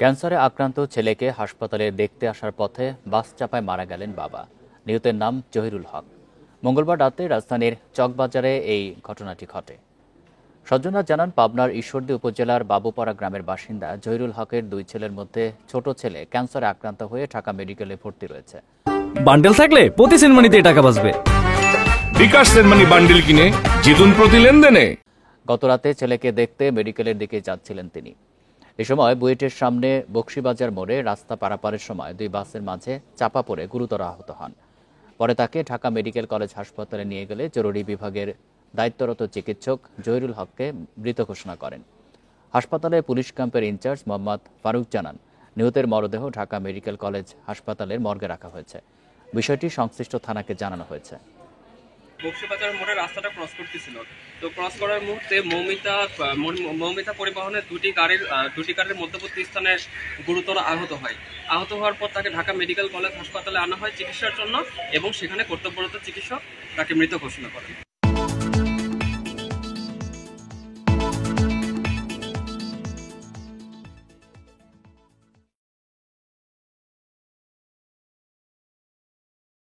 ক্যান্সারে আক্রান্ত ছেলেকে হাসপাতালে দেখতে আসার পথে বাস চাপায় মারা গেলেন বাবা। নিহতের নাম জহিরুল হক। মঙ্গলবার রাতে রাজধানীর চকবাজারে এই ঘটনাটি ঘটে। স্বজনরা জানান, পাবনার ঈশ্বরদী উপজেলার বাবুপাড়া গ্রামের বাসিন্দা জহিরুল হকের দুই ছেলের মধ্যে ছোট ছেলে ক্যান্সারে আক্রান্ত হয়ে ঢাকা মেডিকেলে ভর্তি রয়েছে। বান্ডেল থাকলে প্রতি সেনমানিতে টাকা বাঁচবে। বিকাশ সেনমানি বান্ডেল কিনে জিতুন প্রতি লেনদেনে। গতরাতে ছেলেকে দেখতে মেডিকেলের দিকে যাচ্ছিলেন তিনি। এ সময় বুয়েটের সামনে বকশীবাজার মোড়ে রাস্তা পারাপারের সময় দুই বাসের মাঝে চাপা পড়ে গুরুতর আহত হন। পরে তাকে ঢাকা মেডিকেল কলেজ হাসপাতালে নিয়ে গেলে জরুরি বিভাগের দায়িত্বরত চিকিৎসক জহিরুল হককে মৃত ঘোষণা করেন। হাসপাতালে পুলিশ ক্যাম্পের ইনচার্জ মোহাম্মদ ফারুক জানান, নিহতের মরদেহ ঢাকা মেডিকেল কলেজ হাসপাতালের মর্গে রাখা হয়েছে। বিষয়টি সংশ্লিষ্ট থানাকে জানানো হয়েছে। বকশীবাজার মোড়ে রাস্তাটা ক্রস করতেছিল, তো ক্রস করার মুহূর্তে মৌমিতা পরিবহনের দুটি গাড়ির মধ্যবর্তী স্থানে গুরুতর আহত হয়। আহত হওয়ার পর তাকে ঢাকা মেডিকেল কলেজ হাসপাতালে আনা হয় চিকিৎসার জন্য, এবং সেখানে কর্তব্যরত চিকিৎসক তাকে মৃত ঘোষণা করেন।